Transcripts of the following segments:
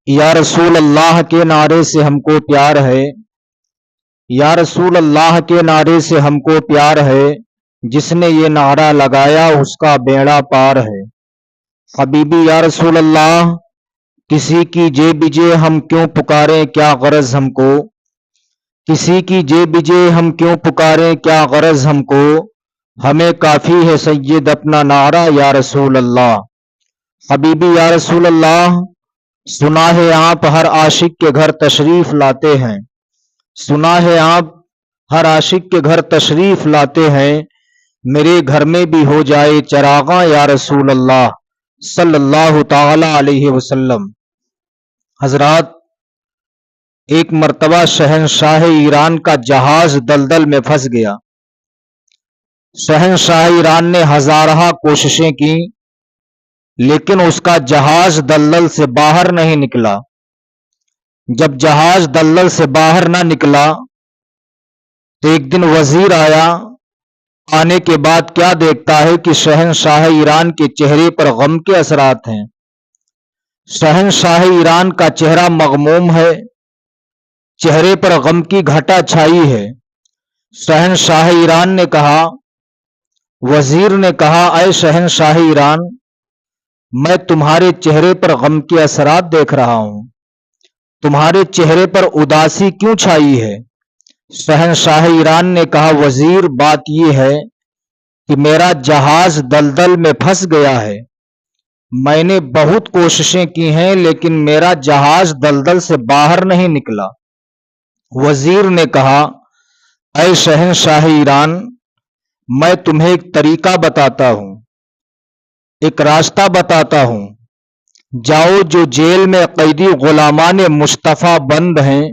یا رسول اللہ کے نعرے سے ہم کو پیار ہے، یا رسول اللہ کے نعرے سے ہم کو پیار ہے، جس نے یہ نعرہ لگایا اس کا بیڑا پار ہے۔ حبیبی یا رسول اللہ، کسی کی جے بجے ہم کیوں پکاریں، کیا غرض ہم کو؟ کسی کی جے بجے ہم کیوں پکاریں، کیا غرض ہم کو؟ ہمیں کافی ہے سید اپنا نعرہ یا رسول اللہ۔ حبیبی یا رسول اللہ، سنا ہے آپ ہر عاشق کے گھر تشریف لاتے ہیں، سنا ہے آپ ہر عاشق کے گھر تشریف لاتے ہیں، میرے گھر میں بھی ہو جائے چراغاں یا رسول اللہ صلی اللہ تعالی علیہ وسلم۔ حضرات، ایک مرتبہ شہنشاہ ایران کا جہاز دلدل میں پھنس گیا۔ شہنشاہ ایران نے ہزارہ کوششیں کی لیکن اس کا جہاز دلدل سے باہر نہیں نکلا۔ جب جہاز دلدل سے باہر نہ نکلا تو ایک دن وزیر آیا، آنے کے بعد کیا دیکھتا ہے کہ شہنشاہ ایران کے چہرے پر غم کے اثرات ہیں۔ شہنشاہ ایران کا چہرہ مغموم ہے، چہرے پر غم کی گھٹا چھائی ہے۔ شہنشاہ ایران نے کہا، وزیر نے کہا، اے شہنشاہ ایران، میں تمہارے چہرے پر غم کے اثرات دیکھ رہا ہوں، تمہارے چہرے پر اداسی کیوں چھائی ہے؟ شہنشاہ ایران نے کہا، وزیر، بات یہ ہے کہ میرا جہاز دلدل میں پھنس گیا ہے، میں نے بہت کوششیں کی ہیں لیکن میرا جہاز دلدل سے باہر نہیں نکلا۔ وزیر نے کہا، اے شہنشاہ ایران، میں تمہیں ایک طریقہ بتاتا ہوں، ایک راستہ بتاتا ہوں۔ جاؤ، جو جیل میں قیدی غلامان مصطفیٰ بند ہیں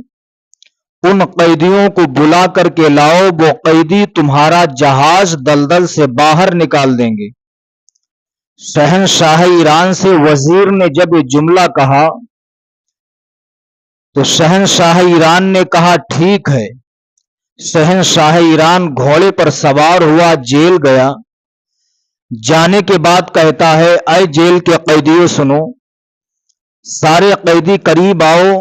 ان قیدیوں کو بلا کر کے لاؤ، وہ قیدی تمہارا جہاز دلدل سے باہر نکال دیں گے۔ شہنشاہ ایران سے وزیر نے جب یہ جملہ کہا تو شہنشاہ ایران نے کہا، ٹھیک ہے۔ شہنشاہ ایران گھوڑے پر سوار ہوا، جیل گیا۔ جانے کے بعد کہتا ہے، اے جیل کے قیدیوں سنو، سارے قیدی قریب آؤ۔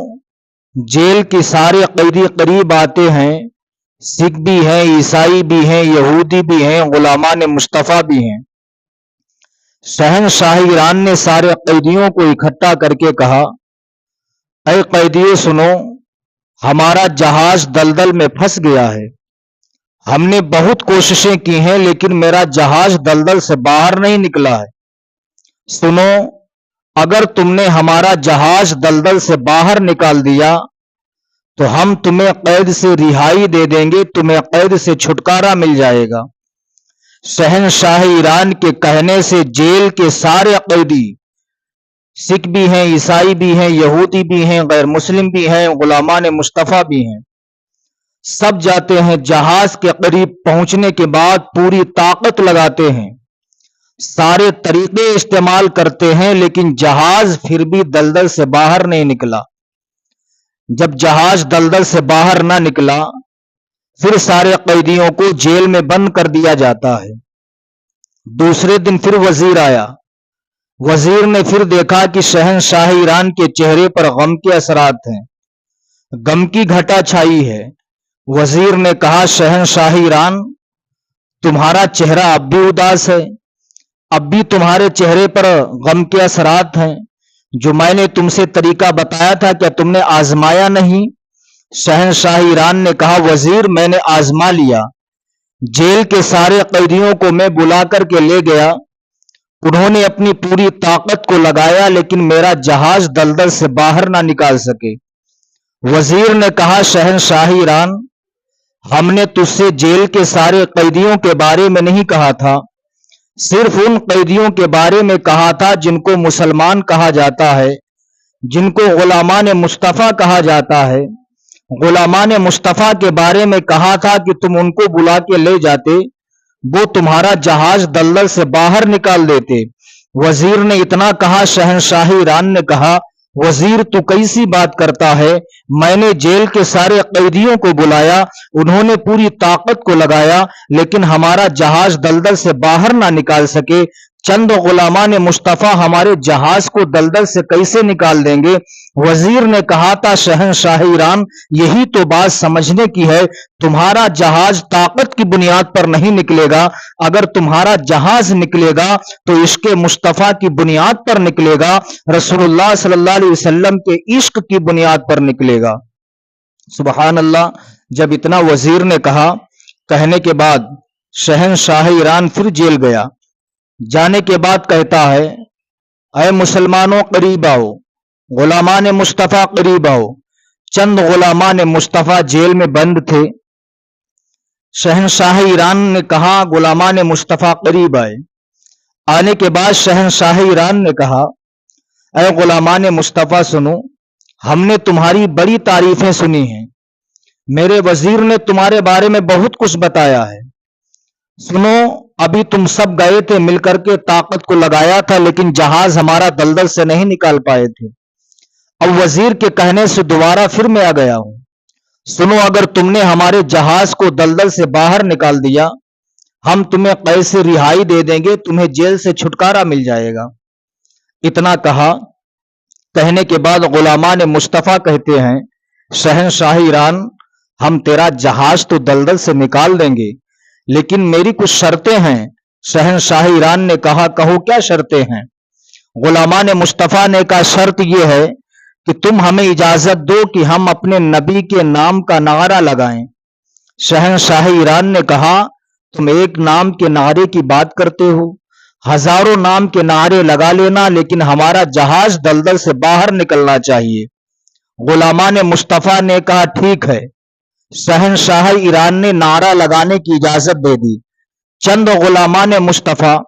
جیل کے سارے قیدی قریب آتے ہیں، سکھ بھی ہیں، عیسائی بھی ہیں، یہودی بھی ہیں، غلامان مصطفیٰ بھی ہیں۔ شہنشاہ ایران نے سارے قیدیوں کو اکٹھا کر کے کہا، اے قیدیوں سنو، ہمارا جہاز دلدل میں پھنس گیا ہے، ہم نے بہت کوششیں کی ہیں لیکن میرا جہاز دلدل سے باہر نہیں نکلا ہے۔ سنو، اگر تم نے ہمارا جہاز دلدل سے باہر نکال دیا تو ہم تمہیں قید سے رہائی دے دیں گے، تمہیں قید سے چھٹکارا مل جائے گا۔ شہنشاہ ایران کے کہنے سے جیل کے سارے قیدی، سکھ بھی ہیں، عیسائی بھی ہیں، یہودی بھی ہیں، غیر مسلم بھی ہیں، غلامان مصطفیٰ بھی ہیں، سب جاتے ہیں۔ جہاز کے قریب پہنچنے کے بعد پوری طاقت لگاتے ہیں، سارے طریقے استعمال کرتے ہیں لیکن جہاز پھر بھی دلدل سے باہر نہیں نکلا۔ جب جہاز دلدل سے باہر نہ نکلا پھر سارے قیدیوں کو جیل میں بند کر دیا جاتا ہے۔ دوسرے دن پھر وزیر آیا۔ وزیر نے پھر دیکھا کہ شہنشاہ ایران کے چہرے پر غم کے اثرات ہیں، غم کی گھٹا چھائی ہے۔ وزیر نے کہا، شہنشاہ ایران، تمہارا چہرہ اب بھی اداس ہے، اب بھی تمہارے چہرے پر غم کے اثرات ہیں، جو میں نے تم سے طریقہ بتایا تھا کیا تم نے آزمایا نہیں؟ شہنشاہ ایران نے کہا، وزیر، میں نے آزما لیا، جیل کے سارے قیدیوں کو میں بلا کر کے لے گیا، انہوں نے اپنی پوری طاقت کو لگایا لیکن میرا جہاز دلدل سے باہر نہ نکال سکے۔ وزیر نے کہا، شہنشاہ ایران، ہم نے تجھ سے جیل کے سارے قیدیوں کے بارے میں نہیں کہا تھا، صرف ان قیدیوں کے بارے میں کہا تھا جن کو مسلمان کہا جاتا ہے، جن کو غلامان مصطفیٰ کہا جاتا ہے۔ غلامان مصطفیٰ کے بارے میں کہا تھا کہ تم ان کو بلا کے لے جاتے، وہ تمہارا جہاز دلدل سے باہر نکال دیتے۔ وزیر نے اتنا کہا، شہنشاہ ایران نے کہا، وزیر، تو کیسی بات کرتا ہے؟ میں نے جیل کے سارے قیدیوں کو بلایا، انہوں نے پوری طاقت کو لگایا لیکن ہمارا جہاز دلدل سے باہر نہ نکال سکے، چند غلامان مصطفیٰ ہمارے جہاز کو دلدل سے کیسے نکال دیں گے؟ وزیر نے کہا تھا شہنشاہ ایران یہی تو بات سمجھنے کی ہے، تمہارا جہاز طاقت کی بنیاد پر نہیں نکلے گا، اگر تمہارا جہاز نکلے گا تو عشق مصطفیٰ کی بنیاد پر نکلے گا، رسول اللہ صلی اللہ علیہ وسلم کے عشق کی بنیاد پر نکلے گا۔ سبحان اللہ۔ جب اتنا وزیر نے کہنے کے بعد شہنشاہ ایران پھر جیل گیا۔ جانے کے بعد کہتا ہے اے مسلمانوں قریب آؤ، غلامان مصطفیٰ قریب آؤ۔ چند غلامان مصطفیٰ جیل میں بند تھے۔ شہنشاہ ایران نے کہا غلامان مصطفیٰ قریب آئے۔ آنے کے بعد شہنشاہ ایران نے کہا اے غلامان مصطفیٰ سنو، ہم نے تمہاری بڑی تعریفیں سنی ہیں، میرے وزیر نے تمہارے بارے میں بہت کچھ بتایا ہے۔ سنو، ابھی تم سب گئے تھے، مل کر کے طاقت کو لگایا تھا، لیکن جہاز ہمارا دلدل سے نہیں نکال پائے تھے۔ اب وزیر کے کہنے سے دوبارہ پھر میں آ گیا ہوں۔ سنو، اگر تم نے ہمارے جہاز کو دلدل سے باہر نکال دیا، ہم تمہیں قید سے رہائی دے دیں گے، تمہیں جیل سے چھٹکارا مل جائے گا۔ اتنا کہنے کے بعد غلامان مصطفیٰ کہتے ہیں شہنشاہ ایران، ہم تیرا جہاز تو دلدل سے نکال دیں گے، لیکن میری کچھ شرطیں ہیں۔ شہنشاہ ایران نے کہا کہو کیا شرطیں ہیں؟ غلامان مصطفیٰ نے کہا شرط یہ ہے کہ تم ہمیں اجازت دو کہ ہم اپنے نبی کے نام کا نعرہ لگائیں۔ شہنشاہ ایران نے کہا تم ایک نام کے نعرے کی بات کرتے ہو، ہزاروں نام کے نعرے لگا لینا، لیکن ہمارا جہاز دلدل سے باہر نکلنا چاہیے۔ غلامان مصطفیٰ نے کہا ٹھیک ہے۔ شہنشاہ ایران نے نعرہ لگانے کی اجازت دے دی۔ چند غلامان مصطفیٰ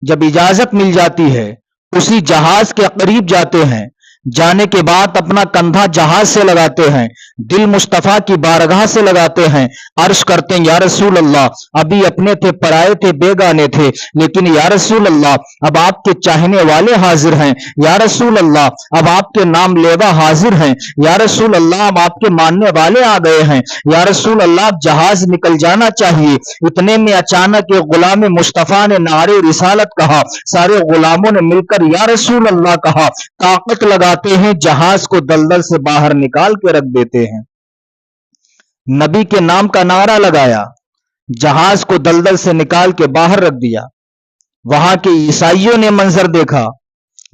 جب اجازت مل جاتی ہے اسی جہاز کے قریب جاتے ہیں، جانے کے بعد اپنا کندھا جہاز سے لگاتے ہیں، دل مصطفیٰ کی بارگاہ سے لگاتے ہیں، عرض کرتے ہیں یا رسول اللہ، ابھی اپنے تھے، پرائے تھے، بیگانے تھے، لیکن یا رسول اللہ اب آپ کے چاہنے والے حاضر ہیں، یا رسول اللہ اب آپ کے نام لیوا حاضر ہیں، یا رسول اللہ اب آپ کے ماننے والے آ گئے ہیں، یا رسول اللہ اب جہاز نکل جانا چاہیے۔ اتنے میں اچانک ایک غلام مصطفیٰ نے نعرے رسالت کہا، سارے غلاموں نے مل کر یا رسول اللہ کہا، طاقت لگاتے ہیں، جہاز کو دلدل سے باہر نکال کے رکھ دیتے ہیں۔ نبی کے نام کا نعرہ لگایا، جہاز کو دلدل سے نکال کے باہر رکھ دیا۔ وہاں کے عیسائیوں نے منظر دیکھا،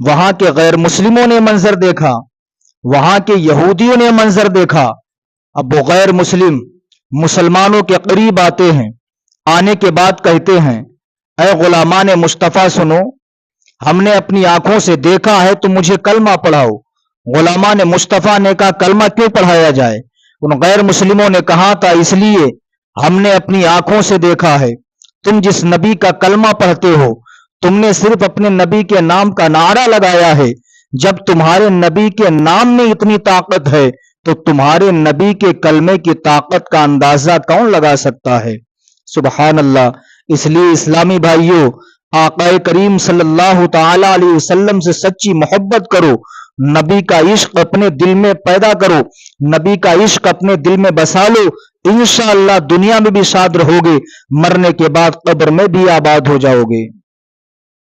وہاں کے غیر مسلموں نے منظر دیکھا، وہاں کے یہودیوں نے منظر دیکھا۔ اب وہ غیر مسلم مسلمانوں کے قریب آتے ہیں، آنے کے بعد کہتے ہیں اے غلامان مصطفیٰ سنو، ہم نے اپنی آنکھوں سے دیکھا ہے، تو مجھے کلمہ پڑھاؤ۔ غلامان مصطفیٰ نے کہا کلمہ کیوں پڑھایا جائے؟ ان غیر مسلموں نے کہا تھا اس لیے ہم نے اپنی آنکھوں سے دیکھا ہے، تم جس نبی کا کلمہ پڑھتے ہو، تم نے صرف اپنے نبی کے نام کا نعرہ لگایا ہے۔ جب تمہارے نبی کے نام میں اتنی طاقت ہے تو تمہارے نبی کے کلمے کی طاقت کا اندازہ کون لگا سکتا ہے؟ سبحان اللہ۔ اس لیے اسلامی بھائیوں، آقا کریم صلی اللہ تعالی علیہ وسلم سے سچی محبت کرو، نبی کا عشق اپنے دل میں پیدا کرو، نبی کا عشق اپنے دل میں بسا لو، انشاءاللہ دنیا میں بھی شاد رہو گے، مرنے کے بعد قبر میں بھی آباد ہو جاؤ گے۔